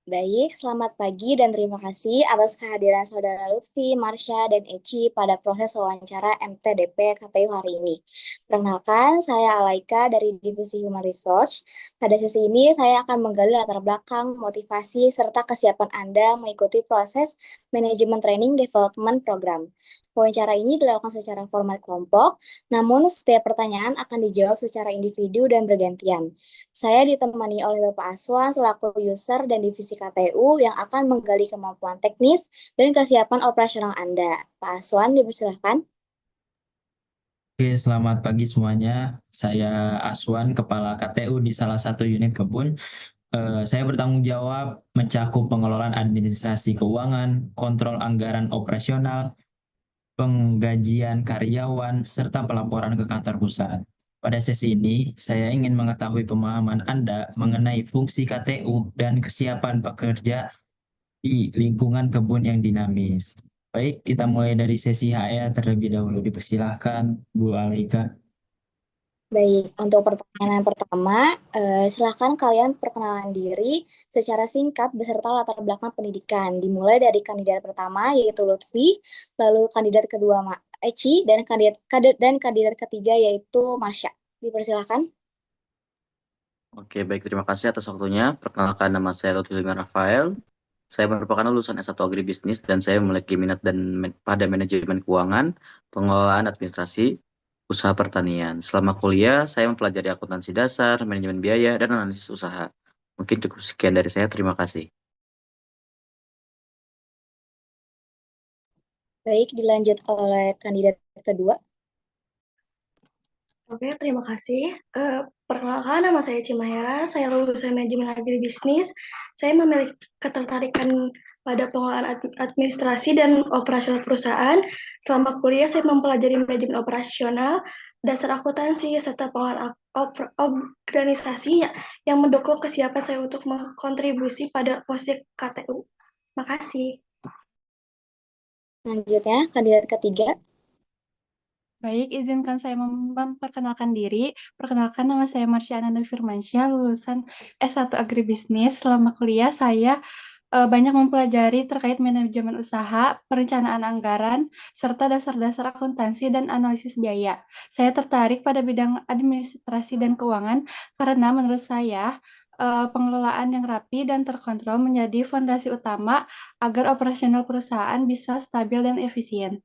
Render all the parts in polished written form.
Baik, selamat pagi dan terima kasih atas kehadiran Saudara Lutfi, Marsha, dan Eci pada proses wawancara MTDP KTU hari ini. Perkenalkan, saya Alaika dari Divisi Human Resource. Pada sesi ini, saya akan menggali latar belakang, motivasi, serta kesiapan Anda mengikuti proses manajemen training development program. Wawancara ini dilakukan secara format kelompok, namun setiap pertanyaan akan dijawab secara individu dan bergantian. Saya ditemani oleh Bapak Aswan selaku user dan divisi KTU yang akan menggali kemampuan teknis dan kesiapan operasional Anda. Pak Aswan, dipersilakan. Oke, selamat pagi semuanya. Saya Aswan, Kepala KTU di salah satu unit kebun. Saya bertanggung jawab mencakup pengelolaan administrasi keuangan, kontrol anggaran operasional, penggajian karyawan, serta pelaporan ke kantor pusat. Pada sesi ini, saya ingin mengetahui pemahaman Anda mengenai fungsi KTU dan kesiapan pekerja di lingkungan kebun yang dinamis. Baik, kita mulai dari sesi HR terlebih dahulu. Dipersilahkan, Bu Alika. Baik, untuk pertanyaan yang pertama, silakan kalian perkenalan diri secara singkat beserta latar belakang pendidikan. Dimulai dari kandidat pertama yaitu Lutfi, lalu kandidat kedua Eci, dan kandidat ketiga yaitu Marsha. Dipersilakan. Oke, baik. Terima kasih atas waktunya. Perkenalkan, nama saya Lutfi Rafael. Saya merupakan lulusan S1 Agribisnis dan saya memiliki minat pada manajemen keuangan, pengelolaan administrasi, usaha pertanian. Selama kuliah, saya mempelajari akuntansi dasar, manajemen biaya, dan analisis usaha. Mungkin cukup sekian dari saya. Terima kasih. Baik, dilanjut oleh kandidat kedua. Oke, terima kasih. Perkenalkan, nama saya Cimahera, saya lulusan manajemen agribisnis. Saya memiliki ketertarikan pada pengelolaan administrasi dan operasional perusahaan. Selama kuliah, saya mempelajari manajemen operasional, dasar akuntansi, serta pengelolaan organisasi yang mendukung kesiapan saya untuk berkontribusi pada posisi KTU. Makasih. Selanjutnya, kandidat ketiga. Baik, izinkan saya memperkenalkan diri. Perkenalkan, nama saya Marsha Ananda Firmansyah, lulusan S1 Agribisnis. Selama kuliah, saya banyak mempelajari terkait manajemen usaha, perencanaan anggaran, serta dasar-dasar akuntansi dan analisis biaya. Saya tertarik pada bidang administrasi dan keuangan karena menurut saya pengelolaan yang rapi dan terkontrol menjadi fondasi utama agar operasional perusahaan bisa stabil dan efisien.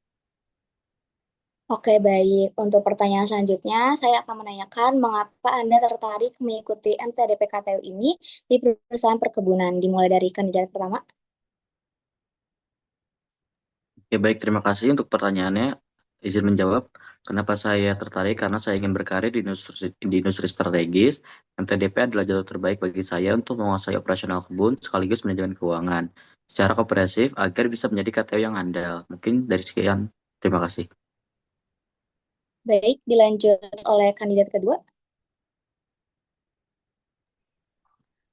Oke, baik. Untuk pertanyaan selanjutnya, saya akan menanyakan mengapa Anda tertarik mengikuti MTDP KTU ini di perusahaan perkebunan. Dimulai dari kandidat pertama. Oke, baik. Terima kasih untuk pertanyaannya. Izin menjawab. Kenapa saya tertarik? Karena saya ingin berkarir di industri strategis. MTDP adalah jalur terbaik bagi saya untuk menguasai operasional kebun sekaligus manajemen keuangan secara komprehensif agar bisa menjadi KTU yang andal. Mungkin dari sekian. Terima kasih. Baik, dilanjut oleh kandidat kedua.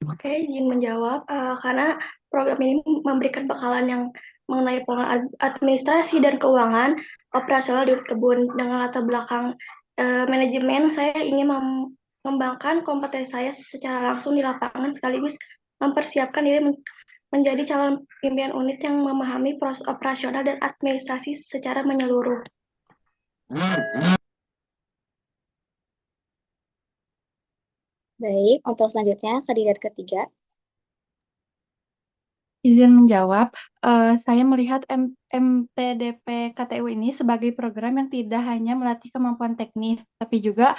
Oke, izin menjawab karena program ini memberikan bekalan yang mengenai pengelolaan administrasi dan keuangan operasional di kebun dengan latar belakang manajemen. Saya ingin mengembangkan kompetensi saya secara langsung di lapangan sekaligus mempersiapkan diri menjadi calon pimpinan unit yang memahami proses operasional dan administrasi secara menyeluruh. Baik, untuk selanjutnya kandidat ketiga. Izin menjawab, saya melihat MTDP KTU ini sebagai program yang tidak hanya melatih kemampuan teknis, tapi juga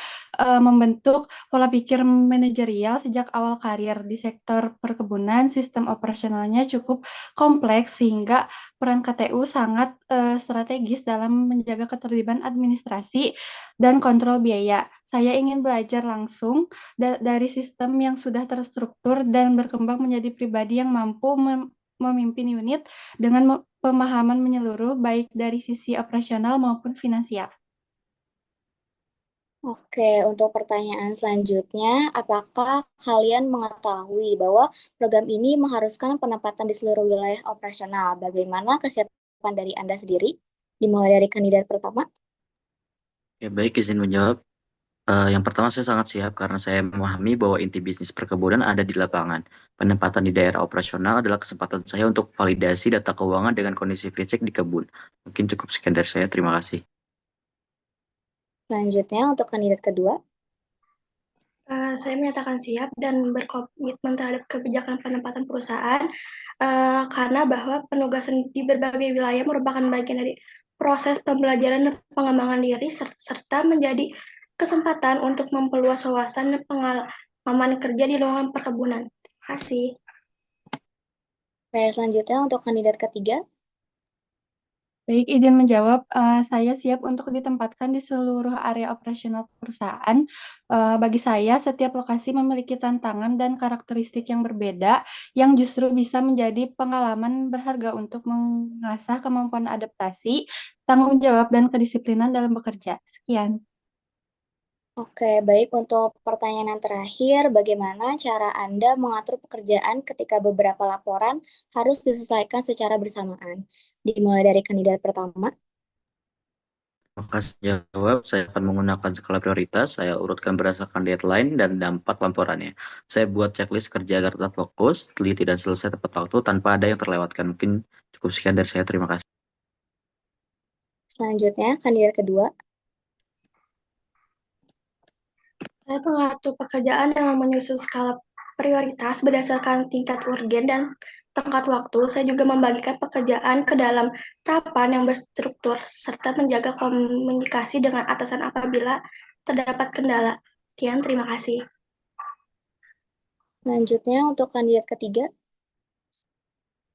membentuk pola pikir manajerial sejak awal karir di sektor perkebunan. Sistem operasionalnya cukup kompleks sehingga peran KTU sangat strategis dalam menjaga ketertiban administrasi dan kontrol biaya. Saya ingin belajar langsung dari sistem yang sudah terstruktur dan berkembang menjadi pribadi yang mampu memimpin unit dengan pemahaman menyeluruh baik dari sisi operasional maupun finansial. Oke, untuk pertanyaan selanjutnya, apakah kalian mengetahui bahwa program ini mengharuskan penempatan di seluruh wilayah operasional? Bagaimana kesiapan dari Anda sendiri? Dimulai dari kandidat pertama. Ya, baik, izin menjawab. Yang pertama saya sangat siap karena saya memahami bahwa inti bisnis perkebunan ada di lapangan. Penempatan di daerah operasional adalah kesempatan saya untuk validasi data keuangan dengan kondisi fisik di kebun. Mungkin cukup sekian dari saya. Terima kasih. Selanjutnya untuk kandidat kedua. Saya menyatakan siap dan berkomitmen terhadap kebijakan penempatan perusahaan karena bahwa penugasan di berbagai wilayah merupakan bagian dari proses pembelajaran dan pengembangan diri serta menjadi kesempatan untuk memperluas wawasan dan pengalaman kerja di lingkungan perkebunan. Terima kasih. Oke, selanjutnya untuk kandidat ketiga. Baik, izin menjawab, saya siap untuk ditempatkan di seluruh area operasional perusahaan. Bagi saya, setiap lokasi memiliki tantangan dan karakteristik yang berbeda, yang justru bisa menjadi pengalaman berharga untuk mengasah kemampuan adaptasi, tanggung jawab, dan kedisiplinan dalam bekerja. Sekian. Oke, baik. Untuk pertanyaan yang terakhir, bagaimana cara Anda mengatur pekerjaan ketika beberapa laporan harus diselesaikan secara bersamaan? Dimulai dari kandidat pertama. Terima kasih jawab. Saya akan menggunakan skala prioritas. Saya urutkan berdasarkan deadline dan dampak laporannya. Saya buat checklist kerja agar tetap fokus, teliti, dan selesai tepat waktu tanpa ada yang terlewatkan. Mungkin cukup sekian dari saya. Terima kasih. Selanjutnya, kandidat kedua. Saya mengatur pekerjaan dengan menyusun skala prioritas berdasarkan tingkat urgen dan tenggat waktu. Saya juga membagikan pekerjaan ke dalam tahapan yang berstruktur serta menjaga komunikasi dengan atasan apabila terdapat kendala. Sekian, terima kasih. Selanjutnya, untuk kandidat ketiga.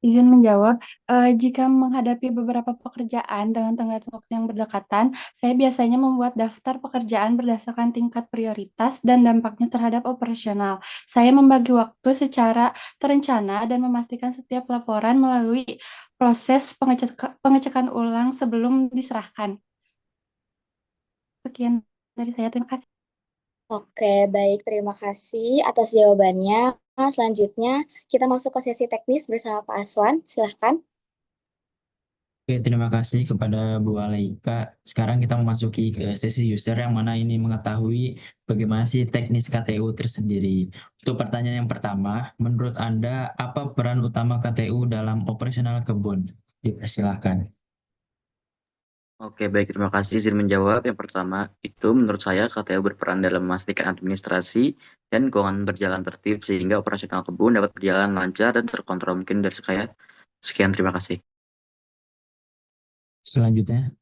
Izin menjawab, jika menghadapi beberapa pekerjaan dengan tenggat waktu yang berdekatan, saya biasanya membuat daftar pekerjaan berdasarkan tingkat prioritas dan dampaknya terhadap operasional. Saya membagi waktu secara terencana dan memastikan setiap laporan melalui proses pengecekan ulang sebelum diserahkan. Sekian dari saya, terima kasih. Oke, baik. Terima kasih atas jawabannya. Selanjutnya, kita masuk ke sesi teknis bersama Pak Aswan. Silahkan. Oke, terima kasih kepada Bu Alaika. Sekarang kita memasuki ke sesi user yang mana ini mengetahui bagaimana sih teknis KTU tersendiri. Untuk pertanyaan yang pertama, menurut Anda apa peran utama KTU dalam operasional kebun? Dipersilakan. Oke, baik. Terima kasih. Izin menjawab. Yang pertama, itu menurut saya KTU berperan dalam memastikan administrasi dan keuangan berjalan tertib sehingga operasional kebun dapat berjalan lancar dan terkontrol. Mungkin dari saya. Sekian, terima kasih. Selanjutnya.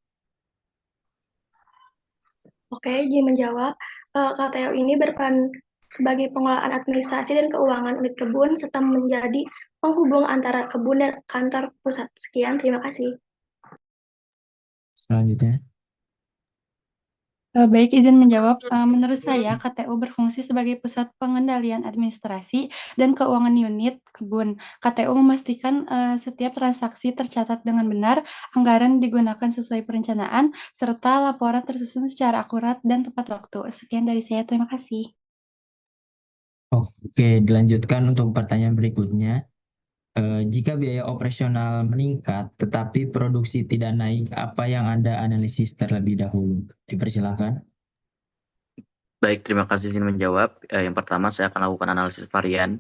Oke, izin menjawab. KTU ini berperan sebagai pengelolaan administrasi dan keuangan unit kebun serta menjadi penghubung antara kebun dan kantor pusat. Sekian, terima kasih. Selanjutnya. Baik, izin menjawab. Menurut saya, KTU berfungsi sebagai pusat pengendalian administrasi dan keuangan unit kebun. KTU memastikan setiap transaksi tercatat dengan benar, anggaran digunakan sesuai perencanaan, serta laporan tersusun secara akurat dan tepat waktu. Sekian dari saya, terima kasih. Oke, dilanjutkan untuk pertanyaan berikutnya. Jika biaya operasional meningkat tetapi produksi tidak naik, apa yang Anda analisis terlebih dahulu? Dipersilakan. Baik, terima kasih izin menjawab. Yang pertama, saya akan lakukan analisis varian.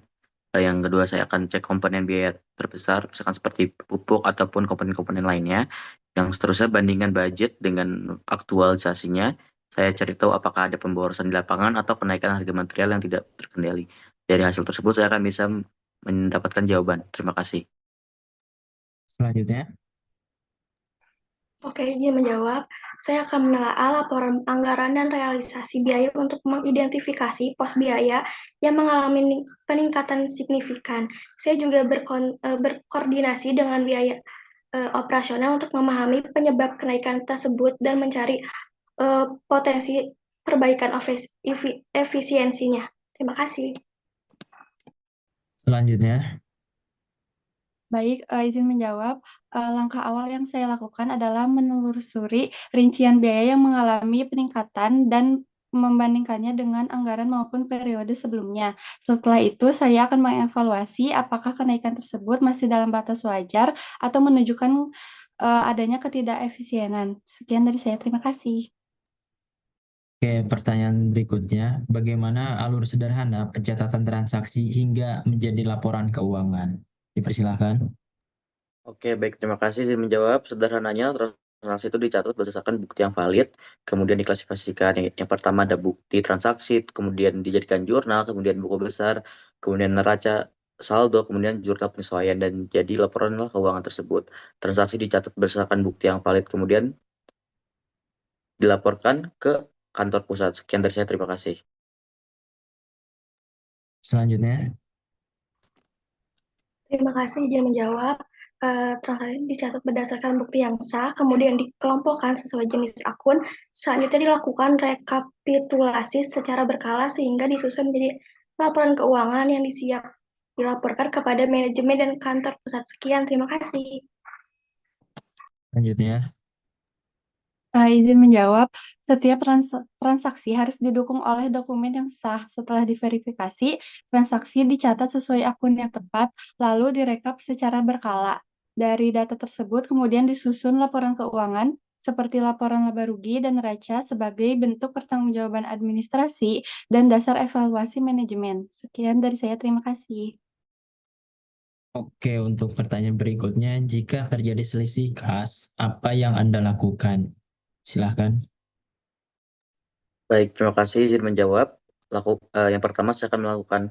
Yang kedua, saya akan cek komponen biaya terbesar, misalkan seperti pupuk ataupun komponen-komponen lainnya. Yang seterusnya, bandingkan budget dengan aktualisasinya. Saya cari tahu apakah ada pemborosan di lapangan atau kenaikan harga material yang tidak terkendali. Dari hasil tersebut, saya akan bisa mendapatkan jawaban. Terima kasih. Selanjutnya. Oke, izin menjawab. Saya akan menelaah laporan anggaran dan realisasi biaya untuk mengidentifikasi pos biaya yang mengalami peningkatan signifikan. Saya juga berkoordinasi dengan biaya operasional untuk memahami penyebab kenaikan tersebut dan mencari potensi perbaikan efisiensinya. Terima kasih. Selanjutnya. Baik, izin menjawab. Langkah awal yang saya lakukan adalah menelusuri rincian biaya yang mengalami peningkatan dan membandingkannya dengan anggaran maupun periode sebelumnya. Setelah itu, saya akan mengevaluasi apakah kenaikan tersebut masih dalam batas wajar atau menunjukkan adanya ketidakefisienan. Sekian dari saya, terima kasih. Oke, pertanyaan berikutnya, bagaimana alur sederhana pencatatan transaksi hingga menjadi laporan keuangan? Dipersilakan. Oke, baik. Terima kasih izin menjawab. Sederhananya, transaksi itu dicatat berdasarkan bukti yang valid, kemudian diklasifikasikan. Yang pertama ada bukti transaksi, kemudian dijadikan jurnal, kemudian buku besar, kemudian neraca saldo, kemudian jurnal penyesuaian, dan jadi laporan keuangan tersebut. Transaksi dicatat berdasarkan bukti yang valid, kemudian dilaporkan ke kantor pusat. Sekian dari saya, terima kasih. Selanjutnya, Terima kasih izin menjawab. Transaksi dicatat berdasarkan bukti yang sah, kemudian dikelompokkan sesuai jenis akun. Selanjutnya dilakukan rekapitulasi secara berkala sehingga disusun menjadi laporan keuangan yang dilaporkan kepada manajemen dan kantor pusat. Sekian, terima kasih. selanjutnya, Izin menjawab, setiap transaksi harus didukung oleh dokumen yang sah. Setelah diverifikasi, transaksi dicatat sesuai akun yang tepat, lalu direkap secara berkala. Dari data tersebut kemudian disusun laporan keuangan seperti laporan laba rugi dan neraca sebagai bentuk pertanggungjawaban administrasi dan dasar evaluasi manajemen. Sekian dari saya, terima kasih. oke, untuk pertanyaan berikutnya, jika terjadi selisih kas, apa yang Anda lakukan? Silakan. Baik, terima kasih izin menjawab. Yang pertama, saya akan melakukan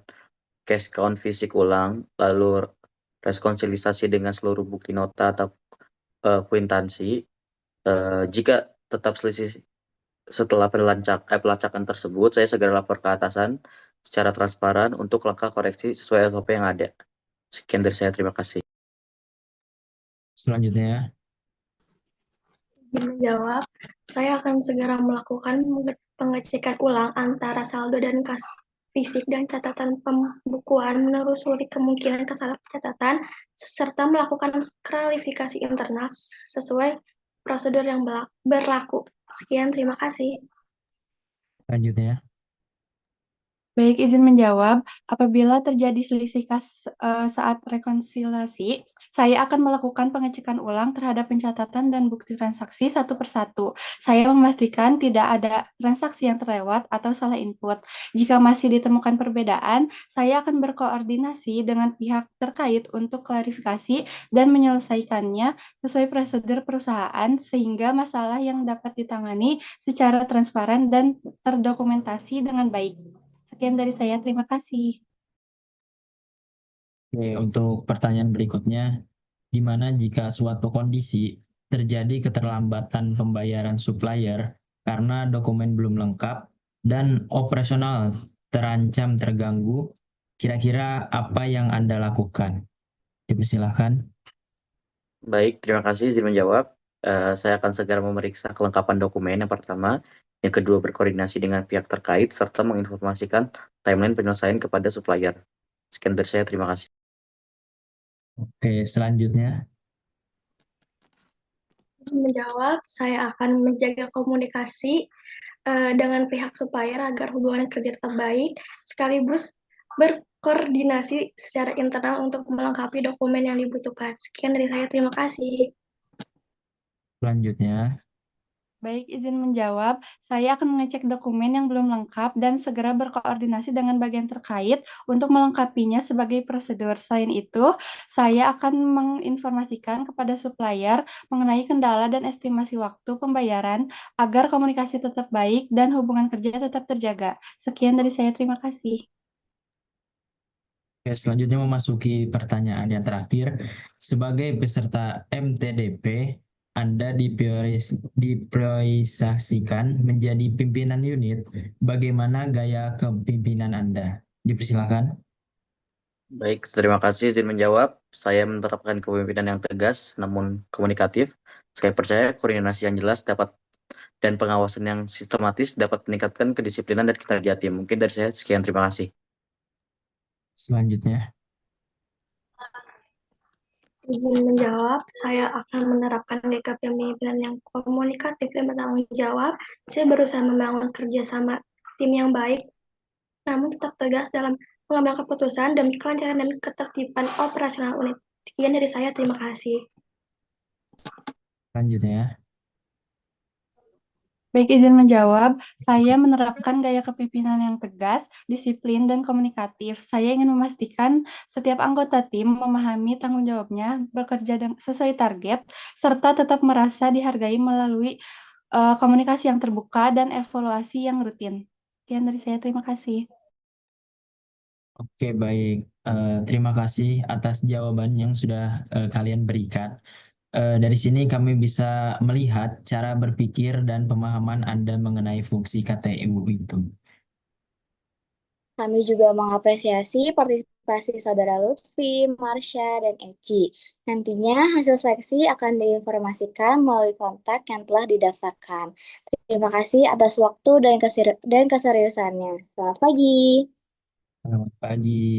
cash count fisik ulang, lalu rekonsiliasi dengan seluruh bukti nota atau kuitansi. Jika tetap selisih setelah pelacakan tersebut, saya segera lapor ke atasan secara transparan untuk langkah koreksi sesuai SOP yang ada. Sekian dari saya, terima kasih. Selanjutnya, Izin menjawab, saya akan segera melakukan pengecekan ulang antara saldo dan kas fisik dan catatan pembukuan, menelusuri kemungkinan kesalahan catatan, serta melakukan klarifikasi internal sesuai prosedur yang berlaku. Sekian, terima kasih. selanjutnya. Baik, izin menjawab. Apabila terjadi selisih kas saat rekonsiliasi, saya akan melakukan pengecekan ulang terhadap pencatatan dan bukti transaksi satu persatu. Saya memastikan tidak ada transaksi yang terlewat atau salah input. Jika masih ditemukan perbedaan, saya akan berkoordinasi dengan pihak terkait untuk klarifikasi dan menyelesaikannya sesuai prosedur perusahaan sehingga masalah yang dapat ditangani secara transparan dan terdokumentasi dengan baik. Sekian dari saya, terima kasih. Oke, untuk pertanyaan berikutnya, gimana jika suatu kondisi terjadi keterlambatan pembayaran supplier karena dokumen belum lengkap dan operasional terancam terganggu, kira-kira apa yang Anda lakukan? Dipersilahkan. Baik, terima kasih izin menjawab. Saya akan segera memeriksa kelengkapan dokumen yang pertama. Yang kedua, berkoordinasi dengan pihak terkait serta menginformasikan timeline penyelesaian kepada supplier. Sekian dari saya, terima kasih. Oke, selanjutnya. Menjawab, saya akan menjaga komunikasi dengan pihak supplier agar hubungan kerja tetap baik, sekaligus berkoordinasi secara internal untuk melengkapi dokumen yang dibutuhkan. Sekian dari saya, terima kasih. Selanjutnya. Baik, izin menjawab. Saya akan mengecek dokumen yang belum lengkap dan segera berkoordinasi dengan bagian terkait untuk melengkapinya sebagai prosedur. Selain itu, saya akan menginformasikan kepada supplier mengenai kendala dan estimasi waktu pembayaran agar komunikasi tetap baik dan hubungan kerja tetap terjaga. Sekian dari saya, terima kasih. Oke, selanjutnya memasuki pertanyaan yang terakhir. Sebagai peserta MTDP, Anda dipriorisasikan menjadi pimpinan unit. Bagaimana gaya kepemimpinan Anda? Dipersilakan. Baik, terima kasih izin menjawab. Saya menerapkan kepemimpinan yang tegas namun komunikatif. Saya percaya koordinasi yang jelas dan pengawasan yang sistematis dapat meningkatkan kedisiplinan dan kinerja tim. Mungkin dari saya sekian, terima kasih. Selanjutnya. Izin menjawab, saya akan menerapkan gaya kepemimpinan yang komunikatif dan bertanggung jawab. Saya berusaha membangun kerjasama tim yang baik, namun tetap tegas dalam mengambil keputusan demi kelancaran dan ketertiban operasional unit. Sekian dari saya, terima kasih. Selanjutnya. Baik, izin menjawab. Saya menerapkan gaya kepemimpinan yang tegas, disiplin, dan komunikatif. Saya ingin memastikan setiap anggota tim memahami tanggung jawabnya, bekerja sesuai target, serta tetap merasa dihargai melalui komunikasi yang terbuka dan evaluasi yang rutin. Sekian dari saya, terima kasih. Oke, baik. Terima kasih atas jawaban yang sudah kalian berikan. Dari sini kami bisa melihat cara berpikir dan pemahaman Anda mengenai fungsi KTU itu. Kami juga mengapresiasi partisipasi Saudara Lutfi, Marsha, dan Eci. Nantinya hasil seleksi akan diinformasikan melalui kontak yang telah didaftarkan. Terima kasih atas waktu dan keseriusannya. Selamat pagi. Selamat pagi.